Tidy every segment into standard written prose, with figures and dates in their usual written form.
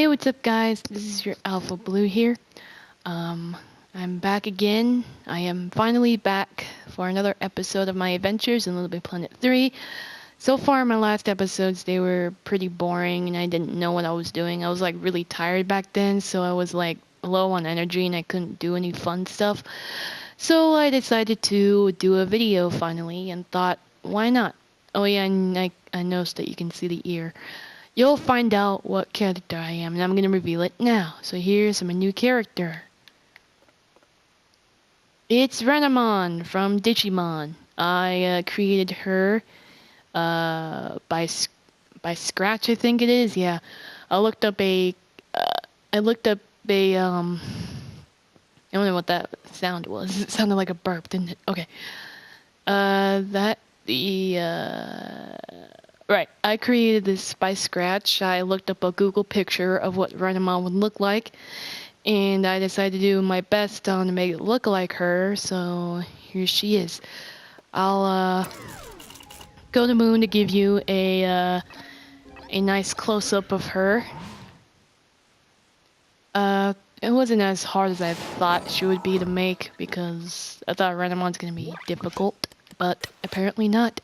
Hey, what's up, guys? This is your Alpha Blue here. Um, I'm back again. I am finally back for another episode of my adventures in LittleBigPlanet 3. So far, my last episodes, they were pretty boring and I didn't know what I was doing. I was like really tired back then, so I was like low on energy and I couldn't do any fun stuff. So I decided to do a video finally and thought, why not? Oh yeah, and I noticed that you can see the ear. You'll find out what character I am, and I'm going to reveal it now. So here's my new character. It's Renamon from Digimon. I created her by scratch, I think it is. Yeah, I looked up a I don't know what that sound was. It sounded like a burp, didn't it? Okay. Right, I created this by scratch. I looked up a Google picture of what Renamon would look like, and I decided to do my best to make it look like her, so here she is. I'll go to the moon to give you a nice close-up of her. It wasn't as hard as I thought she would be to make, because I thought Renamon's gonna be difficult, but apparently not.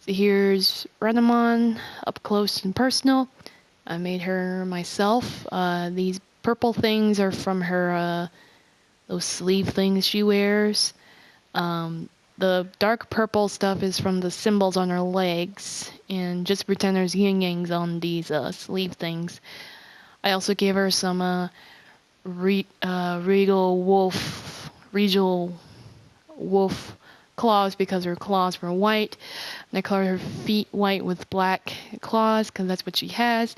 So here's Renamon up close and personal. I made her myself. These purple things are from her, those sleeve things she wears. The dark purple stuff is from the symbols on her legs. And just pretend there's yin-yangs on these sleeve things. I also gave her some regal wolf claws because her claws were white, and I colored her feet white with black claws because that's what she has.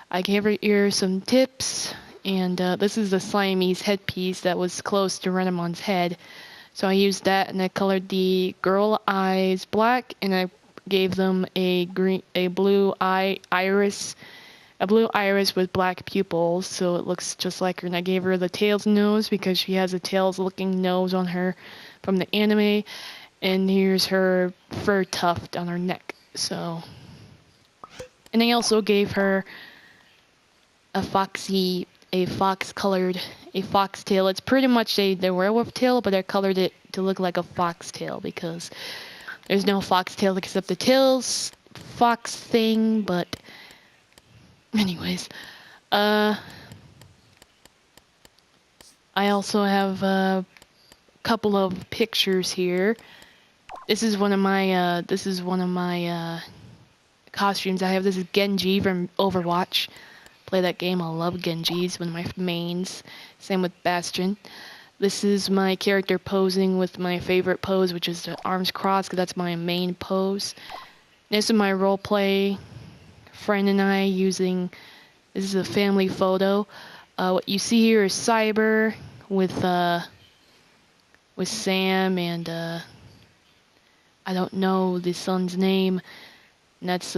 I gave her ears some tips, and this is the Siamese headpiece that was close to Renamon's head, so I used that, and I colored the girl eyes black, and I gave them a blue iris with black pupils, so it looks just like her. And I gave her the tails nose because she has a tails-looking nose on her from the anime. And here's her fur tuft on her neck. So, and I also gave her a foxtail. It's pretty much the werewolf tail, but I colored it to look like a foxtail because there's no foxtail except the tails fox thing. But anyways, I also have a couple of pictures here. This is one of my costumes I have. This is Genji from Overwatch. Play that game. I love Genji. It's one of my mains. Same with Bastion. This is my character posing with my favorite pose, which is the arms crossed, because that's my main pose. This is my roleplay friend and I using. This is a family photo. What you see here is Cyber with Sam and I don't know the son's name. And that's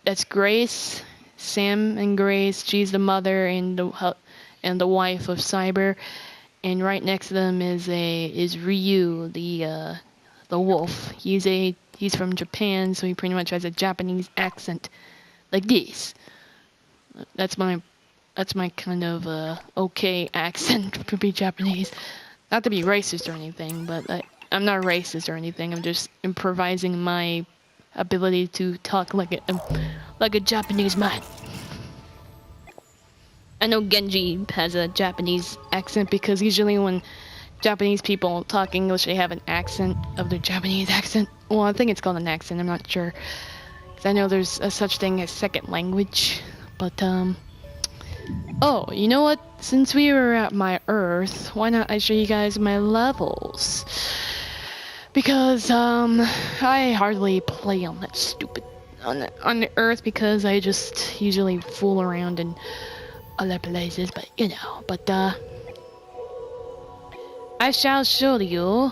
that's Grace. Sam and Grace. She's the mother and the wife of Cyber. And right next to them is Ryu, the wolf. He's from Japan, so he pretty much has a Japanese accent, like this. That's my kind of okay accent to be Japanese. Not to be racist or anything, but I'm not racist or anything. I'm just improvising my ability to talk like a Japanese man. I know Genji has a Japanese accent because usually when Japanese people talk English, they have an accent of their Japanese accent. Well, I think it's called an accent. I'm not sure. Because I know there's a such thing as second language. But, oh, you know what? Since we were at my Earth, why not I show you guys my levels? Because, I hardly play on that stupid, on the Earth because I just usually fool around in other places, but, you know, but, I shall show you.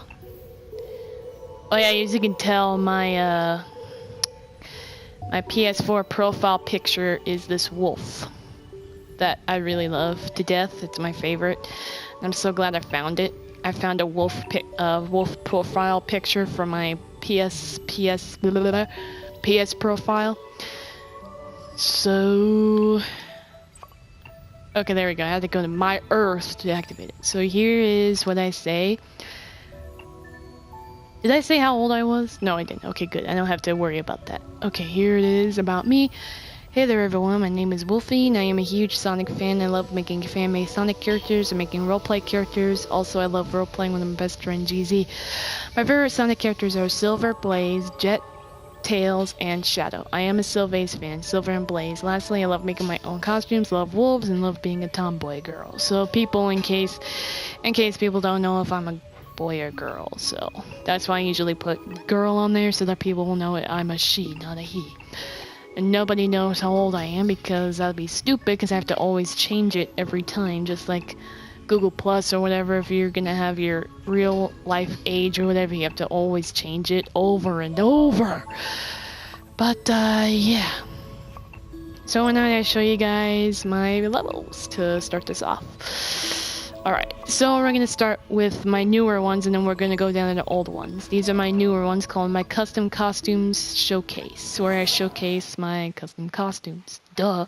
Oh yeah, as you can tell, my PS4 profile picture is this wolf that I really love to death. It's my favorite. I'm so glad I found it. I found a wolf profile picture for my PS profile. So... Okay, there we go. I had to go to My Earth to activate it. So here is what I say. Did I say how old I was? No, I didn't. Okay, good. I don't have to worry about that. Okay, here it is about me. Hey there everyone, my name is Wolfie and I am a huge Sonic fan. I love making fan-made Sonic characters and making roleplay characters. Also, I love roleplaying with my best friend GZ. My favorite Sonic characters are Silver, Blaze, Jet, Tails, and Shadow. I am a Sylvace fan, Silver and Blaze. Lastly, I love making my own costumes, love wolves, and love being a tomboy girl. So people, in case people don't know if I'm a boy or girl, so that's why I usually put girl on there so that people will know I'm a she, not a he. And nobody knows how old I am because that'd be stupid because I have to always change it every time, just like Google Plus or whatever. If you're gonna have your real life age or whatever, you have to always change it over and over. But yeah. So now I show you guys my levels to start this off. Alright, so we're gonna start with my newer ones and then we're gonna go down to the old ones. These are my newer ones called my Custom Costumes Showcase, where I showcase my custom costumes. Duh.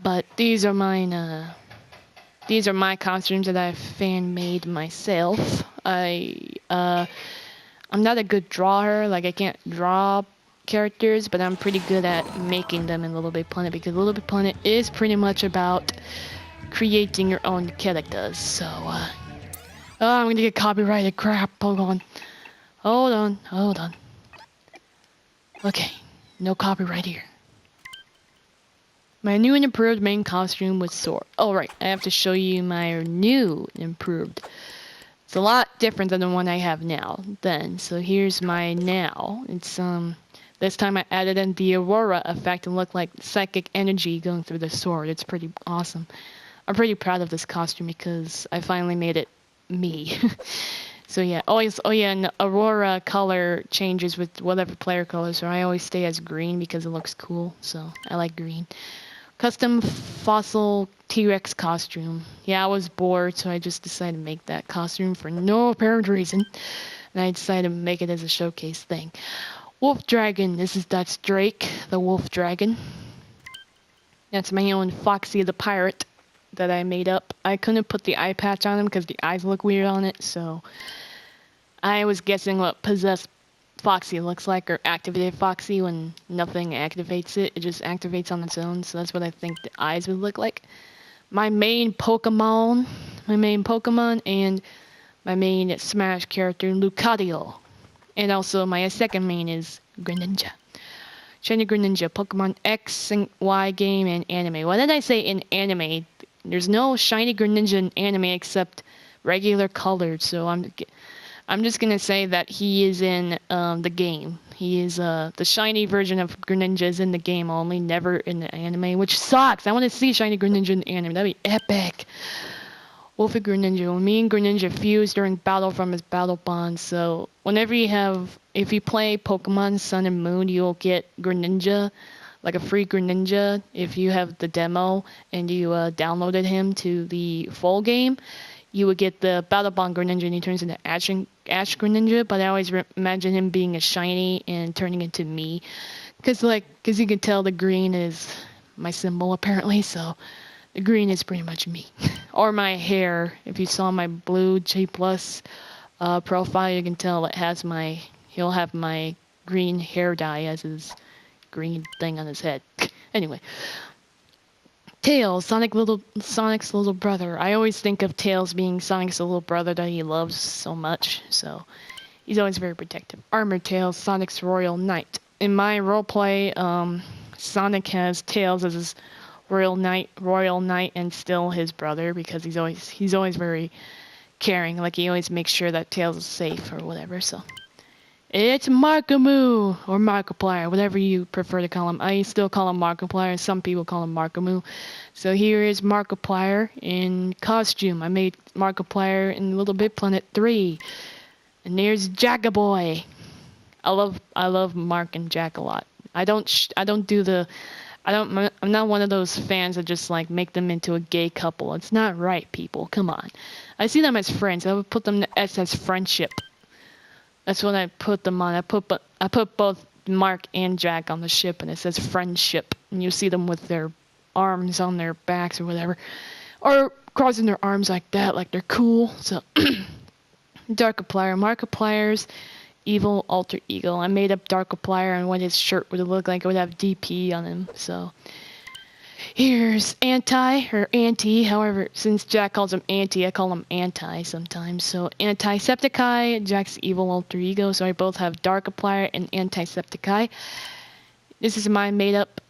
But these are mine, these are my costumes that I've fan-made myself. I'm not a good drawer, like I can't draw characters, but I'm pretty good at making them in LittleBigPlanet because LittleBigPlanet is pretty much about creating your own characters. So, oh, I'm gonna get copyrighted. Crap. Hold on. Okay, no copyright here. My new and improved main costume with sword. Oh, right, I have to show you my new improved. It's a lot different than the one I have now. So here's my now. It's this time I added in the Aurora effect and looked like psychic energy going through the sword. It's pretty awesome. I'm pretty proud of this costume because I finally made it me. So yeah, and the Aurora color changes with whatever player color, so I always stay as green because it looks cool, so I like green. Custom fossil T-Rex costume. Yeah, I was bored, so I just decided to make that costume for no apparent reason. And I decided to make it as a showcase thing. Wolf Dragon, that's Drake, the Wolf Dragon. That's my own Foxy the Pirate that I made up. I couldn't put the eye patch on him because the eyes look weird on it, so I was guessing what possessed Foxy looks like, or activated Foxy when nothing activates it. It just activates on its own, so that's what I think the eyes would look like. My main Pokemon and my main Smash character, Lucario. And also my second main is Greninja. Shiny Greninja, Pokemon X and Y game and anime. Why did I say in anime? There's no shiny Greninja in anime except regular colored, so I'm just gonna say that he is in the game. He is the shiny version of Greninja is in the game only, never in the anime, which sucks. I want to see shiny Greninja in the anime. That'd be epic. Wolfie Greninja. When me and Greninja fuse during battle from his battle bond. So whenever if you play Pokemon Sun and Moon, you'll get Greninja, like a free Greninja, if you have the demo and you downloaded him to the full game. You would get the Battle Bond Greninja and he turns into Ash Greninja, but I always imagine him being a shiny and turning into me. Because you can tell the green is my symbol apparently, so the green is pretty much me. Or my hair. If you saw my blue G+ profile, you can tell he'll have my green hair dye as his green thing on his head. Anyway. Tails, Sonic's little brother. I always think of Tails being Sonic's little brother that he loves so much, so he's always very protective. Armored Tails, Sonic's royal knight. In my roleplay, Sonic has Tails as his royal knight, and still his brother because he's always very caring. Like he always makes sure that Tails is safe or whatever. So it's Markamoo, or Markiplier, whatever you prefer to call him. I still call him Markiplier, some people call him Markamoo. So here is Markiplier in costume. I made Markiplier in LittleBigPlanet 3. And there's Jackaboy. I love Mark and Jack a lot. I'm not one of those fans that just like make them into a gay couple. It's not right, people. Come on. I see them as friends. I would put them to S as friendship. That's what I put them on. I put Mark and Jack on the ship, and it says friendship, and you see them with their arms on their backs or whatever, or crossing their arms like that, like they're cool. So Darkiplier, Markiplier's evil alter ego. I made up Darkiplier and what his shirt would look like. It would have DP on him. So here's Anti, or Anti, however, since Jack calls him Anti, I call him Anti sometimes. So Antisepticeye, Jack's evil alter ego. So I both have Darkiplier and Antisepticeye. This is my made up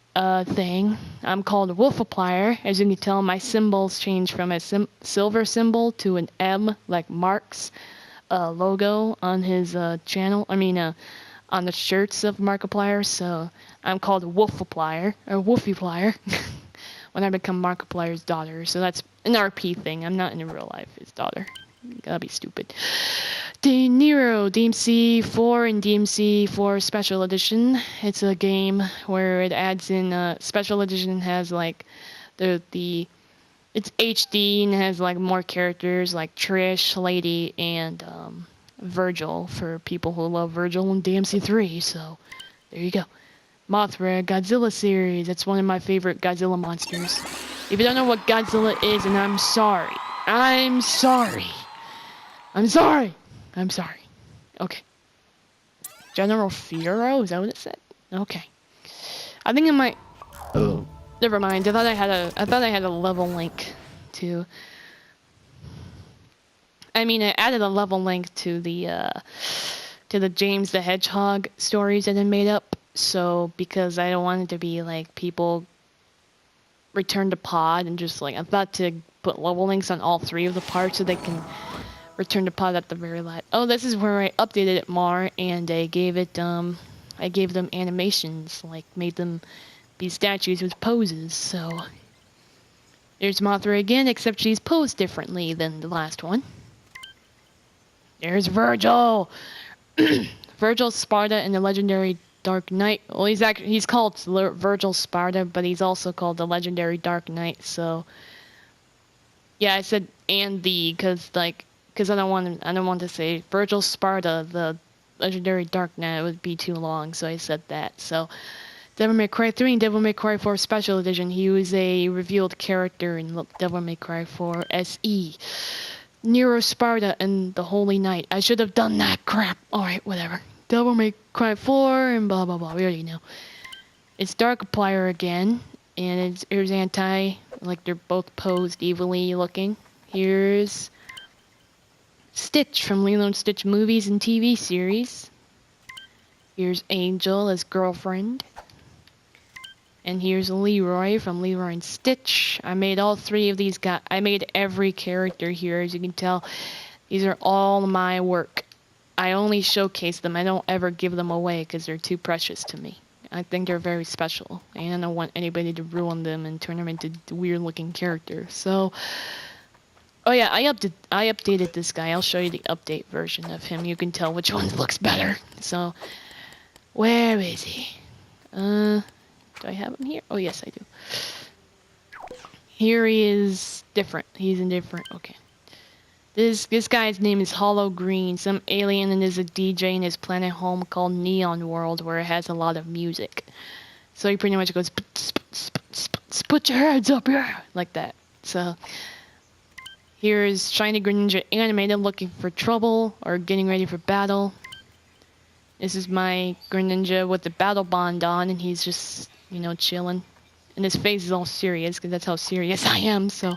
thing. I'm called Wolfiplier. As you can tell, my symbols change from a silver symbol to an M, like Mark's logo on his channel. On the shirts of Markiplier. So I'm called Wolfiplier, or Wolfiplier, when I become Markiplier's daughter. So that's an RP thing. I'm not in real life his daughter. Gotta be stupid. De Niro, DMC4 and DMC4 Special Edition. It's a game where it adds in Special Edition has like it's HD and has like more characters like Trish, Lady, and Virgil for people who love Virgil in DMC3. So there you go. Mothra, Godzilla series. That's one of my favorite Godzilla monsters. If you don't know what Godzilla is, and I'm sorry. Okay. General Firo? Is that what it said? Okay. I think it might. Oh. Never mind. I thought I had a level link to. I added a level link to the James the Hedgehog stories that I made up. So because I don't want it to be like people return to pod and just like I thought to put level links on all 3 of the parts so they can return to pod at the very last. Oh, this is where I updated it more and I gave them animations, like made them be statues with poses. So there's Mothra again, except she's posed differently than the last one. There's Virgil. Virgil Sparta and the legendary Dark Knight. Well, he's called Virgil Sparta, but he's also called the legendary Dark Knight. So yeah, I said because I don't want to say Virgil Sparta, the legendary Dark Knight. It would be too long, so I said that. So Devil May Cry 3 and Devil May Cry 4 Special Edition. He was a revealed character in Devil May Cry 4 SE. Nero Sparta and the Holy Knight. I should have done that crap. Alright, whatever. Devil May Cry 4 and blah blah blah. We already know. It's Darkiplier again. And here's Anti. Like they're both posed evilly looking. Here's Stitch from Lilo and Stitch movies and TV series. Here's Angel as girlfriend. And here's Leroy from Leroy and Stitch. I made all 3 of these guys. I made every character here, as you can tell. These are all my work. I only showcase them. I don't ever give them away because they're too precious to me. I think they're very special. And I don't want anybody to ruin them and turn them into weird-looking characters. So, oh yeah, I updated this guy. I'll show you the update version of him. You can tell which one looks better. So, where is he? Do I have him here? Oh, yes, I do. Here he is different. He's indifferent. Okay. This guy's name is Hollow Green. Some alien and is a DJ in his planet home called Neon World, where it has a lot of music. So he pretty much goes, put your hands up here, like that. So here's Shiny Greninja animated looking for trouble or getting ready for battle. This is my Greninja with the battle bond on, and he's just, chilling. And his face is all serious, because that's how serious I am, so.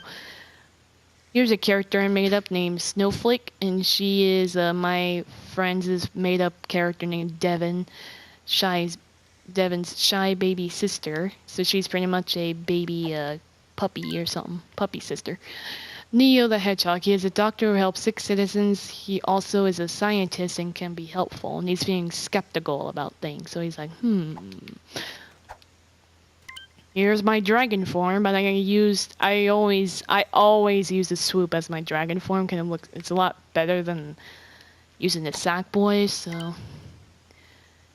Here's a character I made up named Snowflake, and she is my friend's made up character named Devin. Devin's shy baby sister, so she's pretty much a baby puppy or something. Puppy sister. Neo the Hedgehog. He is a doctor who helps sick citizens. He also is a scientist and can be helpful, and he's being skeptical about things, so he's like, Here's my dragon form, but I always use the swoop as my dragon form because it's a lot better than using the Sackboy. So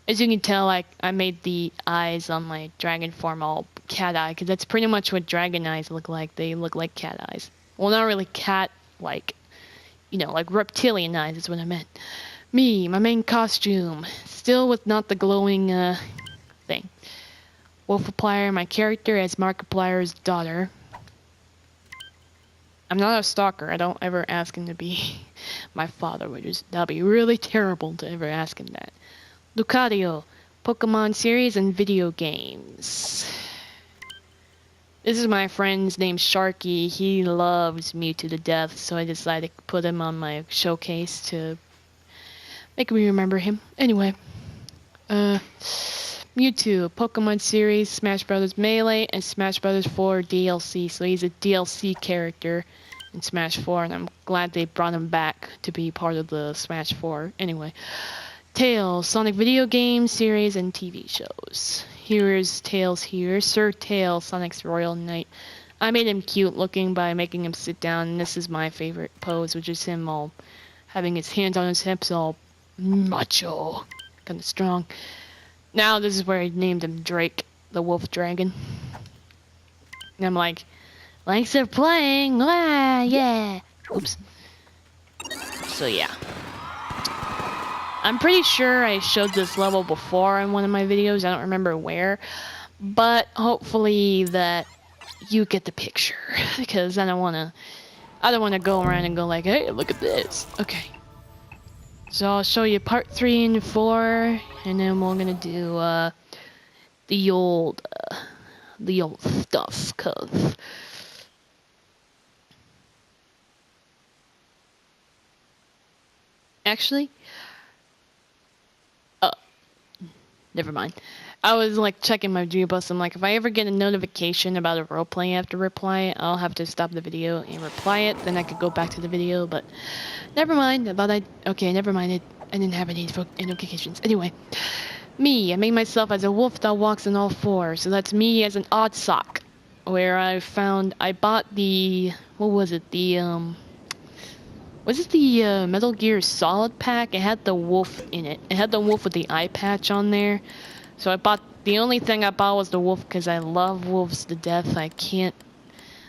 as you can tell, I made the eyes on my dragon form all cat eye because that's pretty much what dragon eyes look like. They look like cat eyes. Well, not really cat like, like reptilian eyes is what I meant. Me, my main costume. Still with not the glowing, thing. Wolfiplier, my character as Markiplier's daughter. I'm not a stalker. I don't ever ask him to be my father, that'd be really terrible to ever ask him that. Lucario, Pokemon series and video games. This is my friend's named Sharky. He loves Mew to the death, so I decided to put him on my showcase to make me remember him. Anyway, Mewtwo, Pokemon series, Smash Bros. Melee, and Smash Bros. 4 DLC. So he's a DLC character in Smash 4, and I'm glad they brought him back to be part of the Smash 4. Anyway, Tails, Sonic video game series and TV shows. Here is Tails here. Sir Tails, Sonic's Royal Knight. I made him cute looking by making him sit down, and this is my favorite pose, which is him all having his hands on his hips, all macho, kind of strong. Now this is where I named him Drake, the wolf dragon. And I'm like, thanks for playing, ah, yeah. Oops. So yeah. I'm pretty sure I showed this level before in one of my videos, I don't remember where. But hopefully that you get the picture, because I don't wanna go around and go like, hey, look at this. Okay. So I'll show you part 3 and 4, and then we're gonna do the old stuff, cause actually, never mind. I was like checking my G-Bus. I'm like, if I ever get a notification about a roleplay I have to reply, I'll have to stop the video and reply it. Then I could go back to the video, but never mind. Okay, never mind. I didn't have any notifications. Anyway, me. I made myself as a wolf that walks on all fours. So that's me as an odd sock, where I bought the, what was it? Was it the Metal Gear Solid pack? It had the wolf in it. It had the wolf with the eye patch on there. So the only thing I bought was the wolf because I love wolves to death. I can't.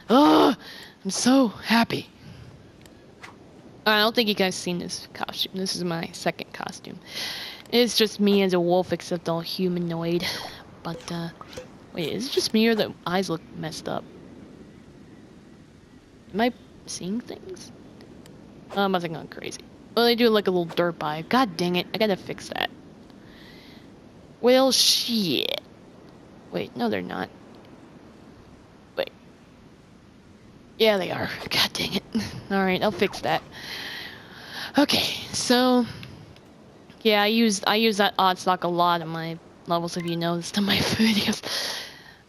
Oh, I'm so happy. I don't think you guys seen this costume. This is my second costume. It's just me as a wolf, except all humanoid. But, wait, is it just me or the eyes look messed up? Am I seeing things? Oh, I must have gone crazy. Well, they do like a little dirt eye. God dang it, I gotta fix that. Well, shit. Wait, no they're not. Wait. Yeah, they are. God dang it. Alright, I'll fix that. Okay, so yeah, I use that odd stock a lot in my levels, if you noticed in my videos.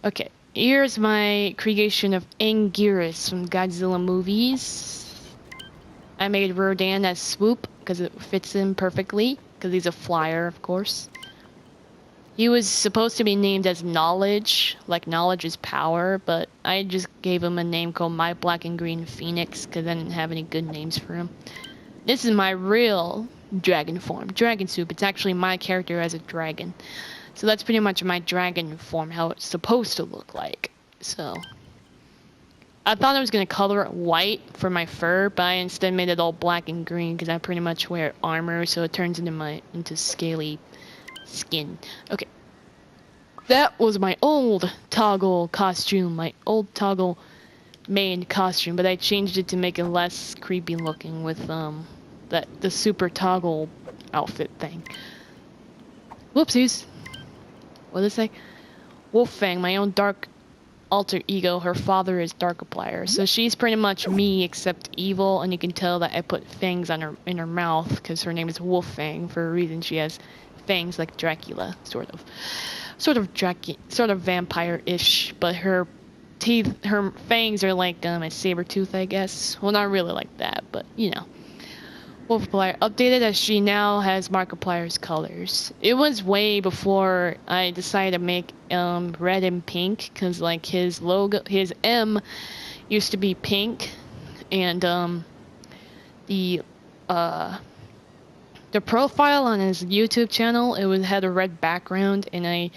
Okay, here's my creation of Anguirus from Godzilla movies. I made Rodan as Swoop because it fits him perfectly, because he's a flyer, of course. He was supposed to be named as Knowledge, like knowledge is power, but I just gave him a name called My Black and Green Phoenix because I didn't have any good names for him. This is my real dragon form, Dragon Soup. It's actually my character as a dragon. So that's pretty much my dragon form, how it's supposed to look like. So I thought I was going to color it white for my fur, but I instead made it all black and green because I pretty much wear armor, so it turns into scaly skin. Okay. That was my old toggle costume, my old toggle main costume, but I changed it to make it less creepy looking with the super toggle outfit thing. Whoopsies. What did it say? Wolffang, my own dark alter ego. Her father is Darkiplier, so she's pretty much me except evil, and you can tell that I put fangs on her in her mouth because her name is Wolffang for a reason. She has fangs like Dracula, sort of vampire-ish, but her teeth, her fangs are like a saber tooth, I guess. Well, not really like that, but you know. Wolfiplier updated as she now has Markiplier's colors. It was way before I decided to make red and pink, because like his logo, his M used to be pink, and the profile on his YouTube channel, had a red background, and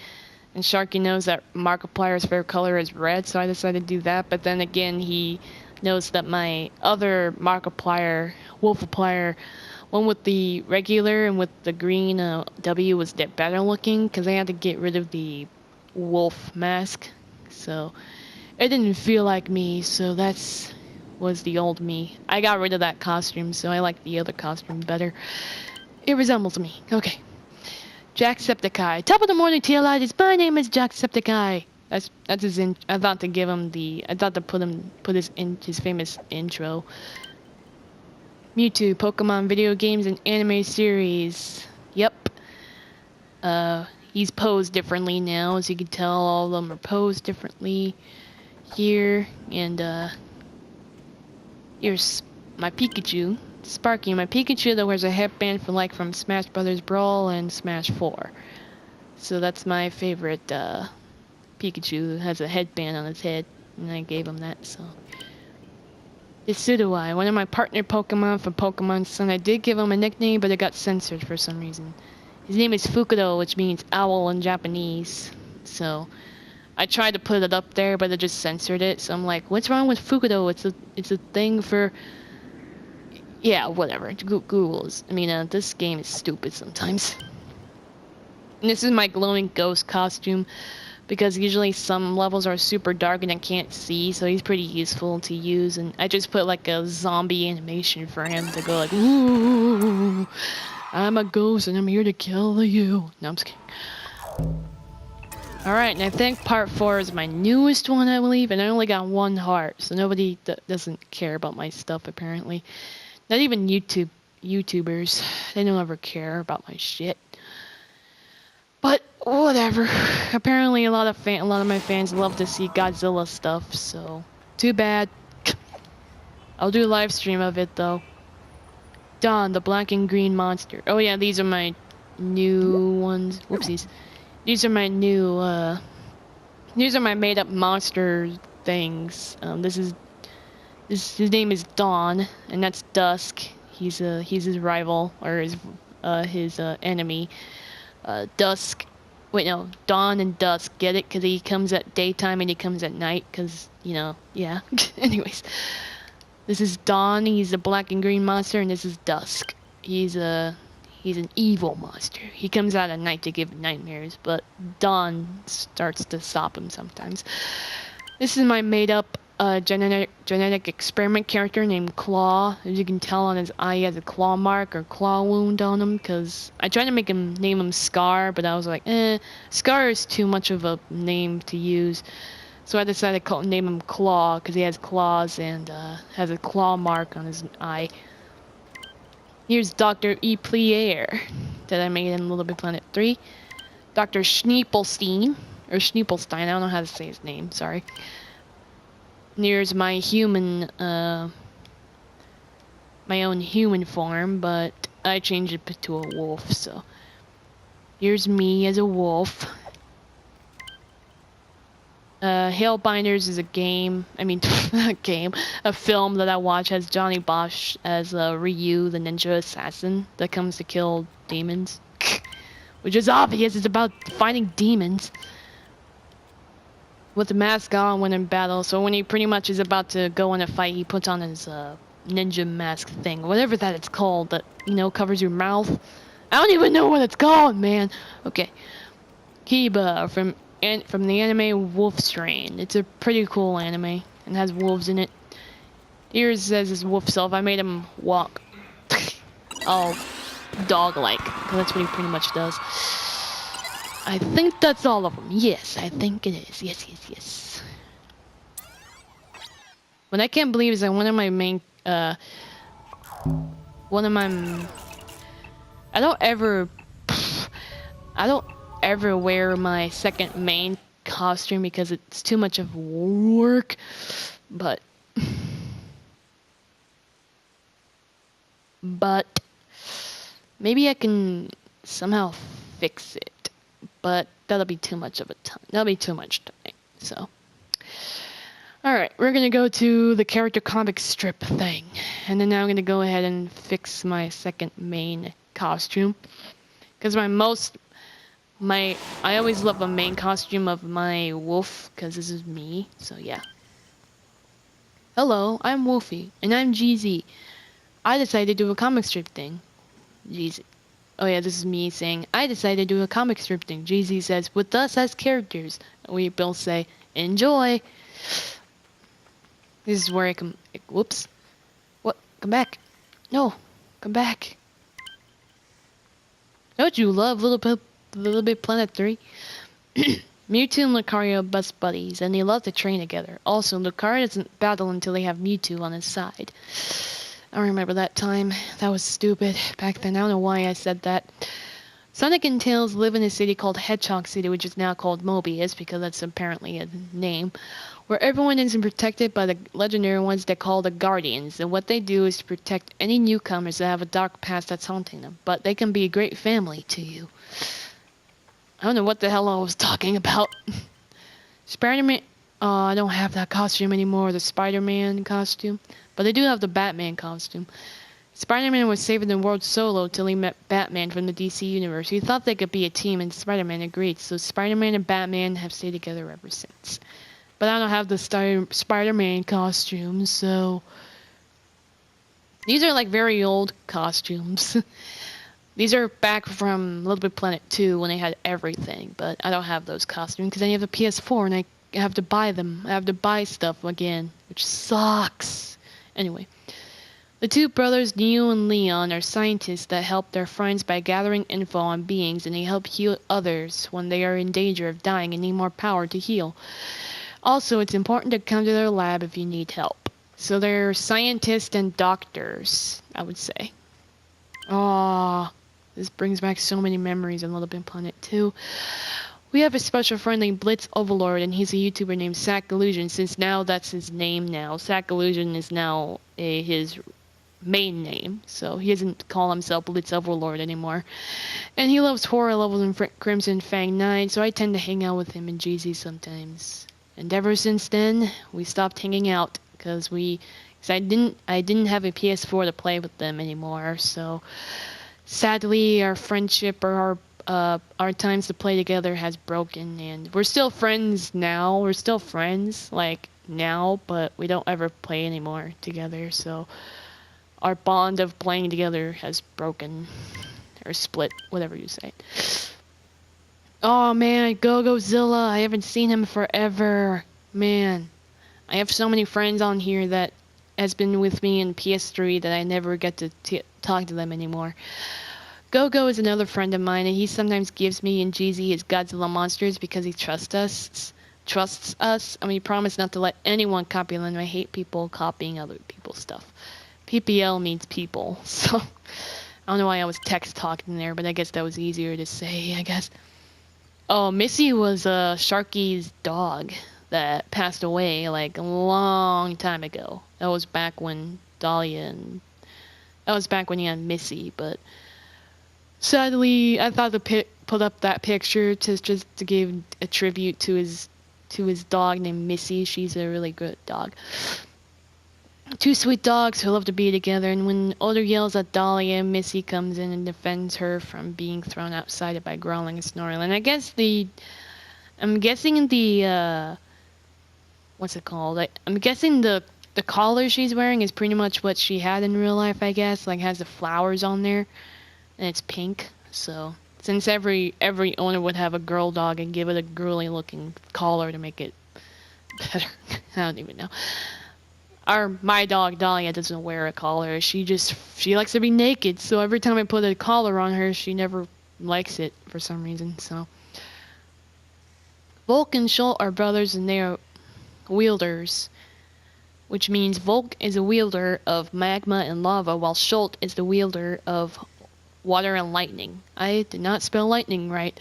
Sharky knows that Markiplier's favorite color is red, so I decided to do that. But then again, he knows that my other Markiplier, Wolfiplier, one with the regular and with the green W was better looking because I had to get rid of the wolf mask. So it didn't feel like me, so that's was the old me. I got rid of that costume, so I like the other costume better. It resembles me. Okay. Jacksepticeye. Top of the morning, TLIs. My name is Jacksepticeye. That's his I thought to give him the I thought to put his famous intro. Mewtwo, Pokemon video games and anime series. Yep. He's posed differently now, as you can tell. All of them are posed differently here, and here's my Pikachu, Sparky. My Pikachu that wears a headband from Smash Brothers Brawl and Smash 4. So that's my favorite Pikachu. Has a headband on his head, and I gave him that. So it's Sudowoodo, one of my partner Pokemon from Pokemon Sun. I did give him a nickname, but it got censored for some reason. His name is Fukudo, which means owl in Japanese. So I tried to put it up there, but it just censored it. So I'm like, what's wrong with Fukudo? It's a thing for... Yeah, whatever. Google's. I mean, this game is stupid sometimes. And this is my glowing ghost costume, because usually some levels are super dark and I can't see, so he's pretty useful to use. And I just put like a zombie animation for him to go like, ooh, I'm a ghost and I'm here to kill you. No, I'm just kidding. Alright, and I think part 4 is my newest one, I believe, and I only got 1 heart, so nobody doesn't care about my stuff, apparently. Not even YouTubers. They don't ever care about my shit. But whatever. Apparently, a lot of my fans love to see Godzilla stuff. So too bad. I'll do a live stream of it though. Dawn, the black and green monster. Oh yeah, these are my new ones. Whoopsies. These are my new. These are my made-up monster things. His name is Dawn, and that's Dusk. He's his rival or his enemy. Dusk. Wait, no, Dawn and Dusk. Get it? Because he comes at daytime and he comes at night. Because, you know, yeah. Anyways, this is Dawn. He's a black and green monster, and this is Dusk. He's an evil monster. He comes out at night to give nightmares, but Dawn starts to stop him sometimes. This is my made-up genetic experiment character named Claw. As you can tell on his eye, he has a claw mark or claw wound on him, because I tried to name him Scar, but I was like, Scar is too much of a name to use. So I decided to name him Claw, because he has claws and has a claw mark on his eye. Here's Dr. E. Plier that I made in LittleBigPlanet 3. Dr. Schneepelstein, or Schneepelstein, I don't know how to say his name, sorry. Here's my human, my own human form, but I changed it to a wolf, so. Here's me as a wolf. Hellbinders is a game, a film that I watch, has Johnny Bosch as Ryu, the ninja assassin that comes to kill demons. Which is obvious, it's about fighting demons. With the mask on when in battle, so when he pretty much is about to go in a fight, he puts on his ninja mask thing, whatever that it's called, that, you know, covers your mouth. I don't even know what it's called, man. Okay. Kiba from the anime Wolf Strain. It's a pretty cool anime and has wolves in it. Here says his wolf self. I made him walk all dog-like, because that's what he pretty much does. I think that's all of them. Yes, I think it is. Yes. What I can't believe is that one of my main, I don't ever wear my second main costume because it's too much of work, but maybe I can somehow fix it. But that'll be too much of a time. That'll be too much time. So, alright, we're gonna go to the character comic strip thing. And then now I'm gonna go ahead and fix my second main costume. Because I always love a main costume of my wolf, because this is me. So, yeah. Hello, I'm Wolfie, and I'm GZ. I decided to do a comic strip thing. Jeez. Oh yeah, this is me saying, I decided to do a comic strip thing. GZ says, with us as characters. We both say, enjoy. This is where I come. Whoops. What? Come back. No. Come back. Don't you love Little Big Planet 3? Mewtwo and Lucario are best buddies, and they love to train together. Also, Lucario doesn't battle until they have Mewtwo on his side. I remember that time. That was stupid. Back then, I don't know why I said that. Sonic and Tails live in a city called Hedgehog City, which is now called Mobius, because that's apparently a name, where everyone is protected by the legendary ones they call the Guardians, and what they do is to protect any newcomers that have a dark past that's haunting them, but they can be a great family to you. I don't know what the hell I was talking about. Spider-Man... I don't have that costume anymore, the Spider-Man costume, but I do have the Batman costume. Spider-Man was saving the world solo till he met Batman from the DC universe. He thought they could be a team, and Spider-Man agreed, so Spider-Man and Batman have stayed together ever since. But I don't have the Spider-Man costume, so... These are like very old costumes. These are back from Little Big Planet 2 when they had everything, but I don't have those costumes because I have the PS4 and I have to buy them. I have to buy stuff again, which sucks. Anyway, the two brothers, Neo and Leon, are scientists that help their friends by gathering info on beings, and they help heal others when they are in danger of dying and need more power to heal. Also, it's important to come to their lab if you need help. So they're scientists and doctors, I would say. Aww. This brings back so many memories on Little Big Planet 2. We have a special friend named Blitz Overlord, and he's a YouTuber named Sack Illusion, since now that's his name now. Sack Illusion is now his main name, so he doesn't call himself Blitz Overlord anymore. And he loves horror levels in Crimson Fang 9, so I tend to hang out with him and GZ sometimes. And ever since then, we stopped hanging out, because I didn't have a PS4 to play with them anymore, so... Sadly, our friendship or our times to play together has broken, and we're still friends now. We're still friends, like, now, but we don't ever play anymore together, so our bond of playing together has broken, or split, whatever you say. Oh, man, Go-Gozilla, I haven't seen him forever. Man, I have so many friends on here that has been with me in PS3 that I never get to talk to them anymore. Go-Go is another friend of mine, and he sometimes gives me and GZ his Godzilla monsters because he trusts us, and we promise not to let anyone copy them. I hate people copying other people's stuff. PPL means people, so I don't know why I was text talking there, but I guess that was easier to say, I guess. Oh, Missy was Sharky's dog that passed away like a long time ago. That was back when that was back when he had Missy, but sadly, I thought to put up that picture to give a tribute to his dog named Missy. She's a really good dog. Two sweet dogs who love to be together, and when Odor yells at Dahlia, Missy comes in and defends her from being thrown outside by growling and snoring. And I guess I'm guessing what's it called? I'm guessing the collar she's wearing is pretty much what she had in real life, I guess. Like, has the flowers on there, and it's pink. So, since every owner would have a girl dog and give it a girly looking collar to make it better. I don't even know. My dog Dahlia doesn't wear a collar. She likes to be naked, so every time I put a collar on her, she never likes it for some reason. So Volk and Schult are brothers, and they are wielders, which means Volk is a wielder of magma and lava, while Schult is the wielder of water and lightning. I did not spell lightning right.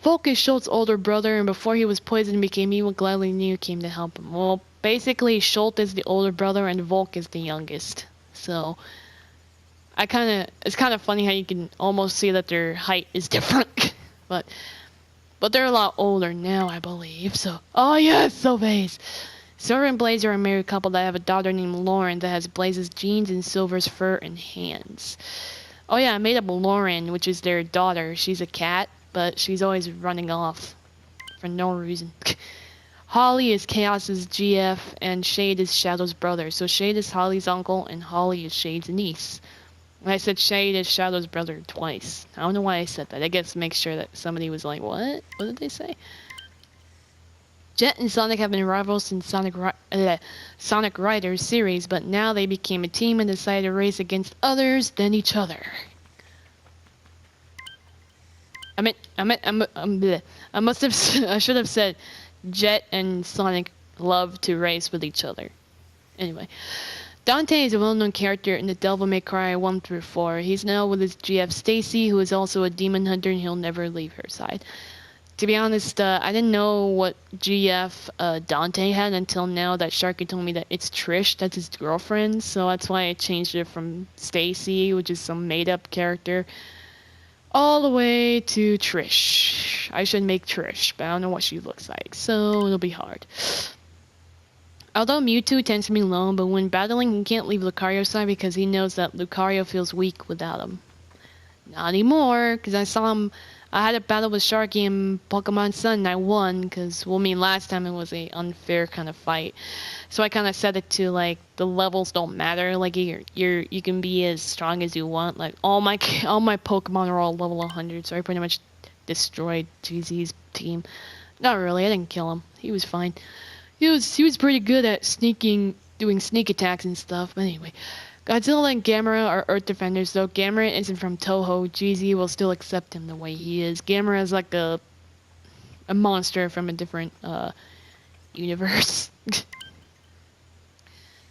Volk is Schult's older brother, and before he was poisoned and became evil, gladly Neo came to help him. Well, basically, Schult is the older brother, and Volk is the youngest. So, it's kind of funny how you can almost see that their height is different. but they're a lot older now, I believe. So, oh yes, Sylvace! Silver and Blaze are a married couple that have a daughter named Lauren that has Blaze's jeans and Silver's fur and hands. Oh yeah, I made up Lauren, which is their daughter. She's a cat, but she's always running off for no reason. Holly is Chaos's GF, and Shade is Shadow's brother. So Shade is Holly's uncle, and Holly is Shade's niece. I said Shade is Shadow's brother twice. I don't know why I said that. I guess to make sure that somebody was like, what? What did they say? Jet and Sonic have been rivals in Sonic Riders series, but now they became a team and decided to race against others than each other. I must have, I should have said Jet and Sonic love to race with each other. Anyway. Dante is a well-known character in the Devil May Cry 1 through 4. He's now with his GF Stacy, who is also a demon hunter, and he'll never leave her side. To be honest, I didn't know what GF Dante had until now that Sharky told me that it's Trish, that's his girlfriend, so that's why I changed it from Stacy, which is some made-up character, all the way to Trish. I should make Trish, but I don't know what she looks like, so it'll be hard. Although Mewtwo tends to be lone, but when battling he can't leave Lucario's side because he knows that Lucario feels weak without him. Not anymore, because I saw him, I had a battle with Sharky in Pokemon Sun and I won, because, well, I mean, last time it was a unfair kind of fight. So I kind of set it to, like, the levels don't matter, like, you can be as strong as you want, like, all my Pokemon are all level 100, so I pretty much destroyed GZ's team. Not really, I didn't kill him, he was fine. He was pretty good at doing sneak attacks and stuff, but anyway. Godzilla and Gamera are Earth defenders, though Gamera isn't from Toho. GZ will still accept him the way he is. Gamera is like a monster from a different universe.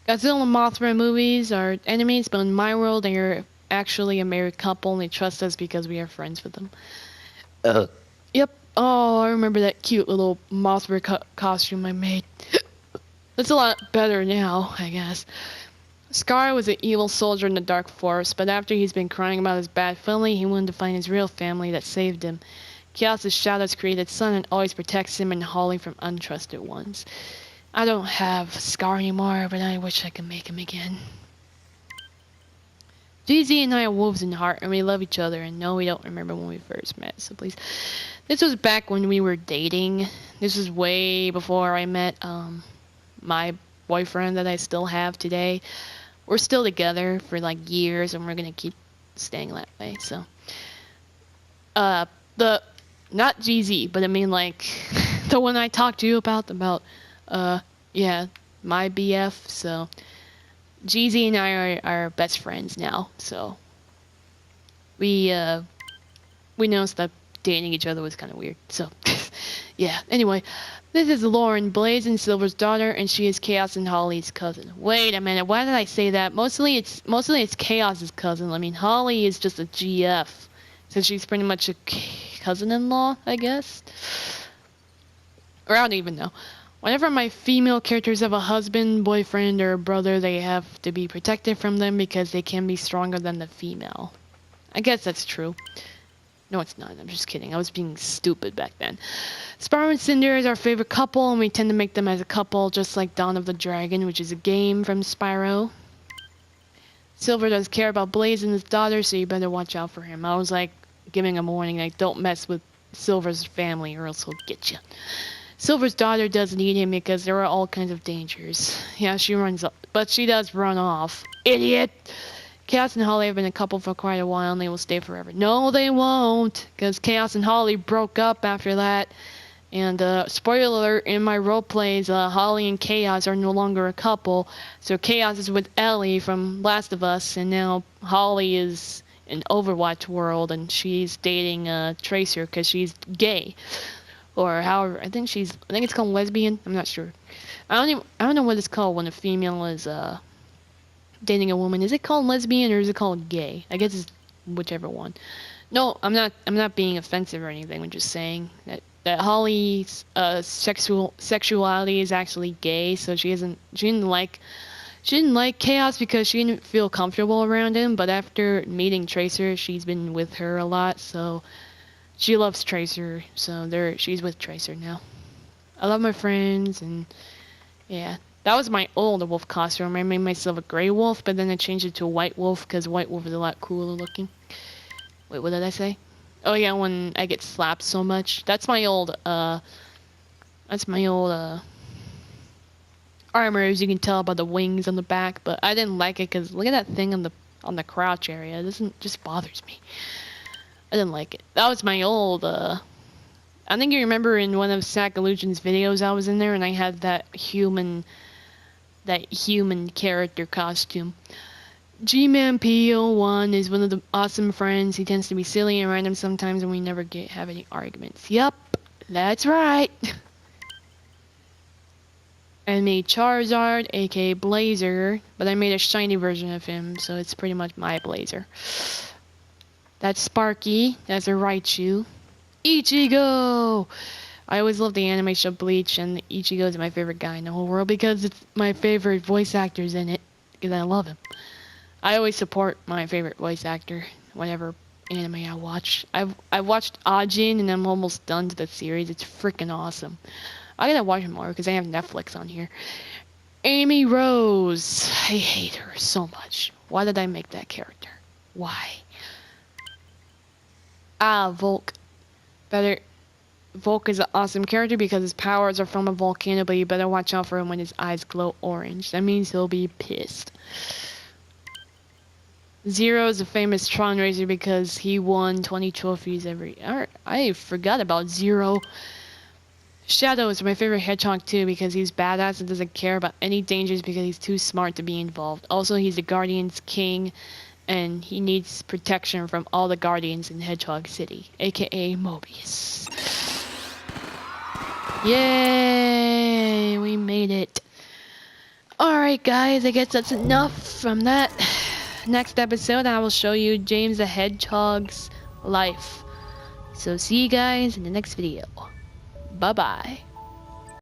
Godzilla and Mothra movies are enemies, but in my world they are actually a married couple and they trust us because we are friends with them. Yep. Oh, I remember that cute little Mothra costume I made. That's a lot better now, I guess. Scar was an evil soldier in the Dark Forest, but after he's been crying about his bad family, he wanted to find his real family that saved him. Chaos' Shadow's created son and always protects him and Holly from untrusted ones. I don't have Scar anymore, but I wish I could make him again. GZ and I are wolves in heart, and we love each other, and no, we don't remember when we first met, so please. This was back when we were dating. This was way before I met my boyfriend that I still have today. We're still together for like years, and we're gonna keep staying that way, so. Not GZ, but I mean like, the one I talked to you about, yeah, my BF, so. GZ and I are best friends now, so we noticed that dating each other was kind of weird, so yeah. Anyway, this is Lauren, Blaze and Silver's daughter, and she is Chaos and Holly's cousin. Wait a minute, why did I say that? Mostly it's Chaos's cousin. I mean, Holly is just a GF, so she's pretty much a cousin-in-law, I guess. Or I don't even know. Whenever my female characters have a husband, boyfriend, or brother, they have to be protected from them because they can be stronger than the female. I guess that's true. No, it's not. I'm just kidding. I was being stupid back then. Spyro and Cinder is our favorite couple, and we tend to make them as a couple, just like Dawn of the Dragon, which is a game from Spyro. Silver does care about Blaze and his daughter, so you better watch out for him. I was like giving him a warning, like, don't mess with Silver's family or else he'll get you. Silver's daughter doesn't need him because there are all kinds of dangers. Yeah, she runs up, but she does run off. Idiot! Chaos and Holly have been a couple for quite a while and they will stay forever. No, they won't, because Chaos and Holly broke up after that. And, spoiler alert, in my roleplays, Holly and Chaos are no longer a couple. So Chaos is with Ellie from Last of Us, and now Holly is in Overwatch world, and she's dating, Tracer because she's gay. Or however, I think it's called lesbian. I'm not sure. I don't know what it's called when a female is dating a woman. Is it called lesbian or is it called gay? I guess it's whichever one. No, I'm not being offensive or anything. I'm just saying that Holly's sexuality is actually gay. So she didn't like Chaos because she didn't feel comfortable around him. But after meeting Tracer, she's been with her a lot. So. She loves Tracer, so she's with Tracer now. I love my friends, and yeah. That was my old wolf costume. I made myself a gray wolf, but then I changed it to a white wolf, because white wolf is a lot cooler looking. Wait, what did I say? Oh yeah, when I get slapped so much. That's my old armor, as you can tell by the wings on the back, but I didn't like it, because look at that thing on on the crouch area. It doesn't just bothers me. I didn't like it. That was my old I think you remember in one of Sack Illusion's videos I was in there and I had that human character costume. G-Man P01 is one of the awesome friends. He tends to be silly and random sometimes and we never have any arguments. Yup, that's right. I made Charizard, aka Blazer, but I made a shiny version of him, so it's pretty much my Blazer. That's Sparky, that's a Raichu. Ichigo! I always love the anime show Bleach, and Ichigo is my favorite guy in the whole world because it's my favorite voice actor's in it, because I love him. I always support my favorite voice actor, whatever anime I watch. I watched Ajin, and I'm almost done to the series. It's freaking awesome. I gotta watch more because I have Netflix on here. Amy Rose. I hate her so much. Why did I make that character? Why? Volk. Volk is an awesome character because his powers are from a volcano, but you better watch out for him when his eyes glow orange. That means he'll be pissed. Zero is a famous Tron racer because he won 20 trophies every... I forgot about Zero. Shadow is my favorite hedgehog too because he's badass and doesn't care about any dangers because he's too smart to be involved. Also, he's the Guardian's king and he needs protection from all the Guardians in Hedgehog City, aka Mobius. Yay! We made it. Alright guys, I guess that's enough from that. Next episode, I will show you James the Hedgehog's life. So see you guys in the next video. Bye-bye.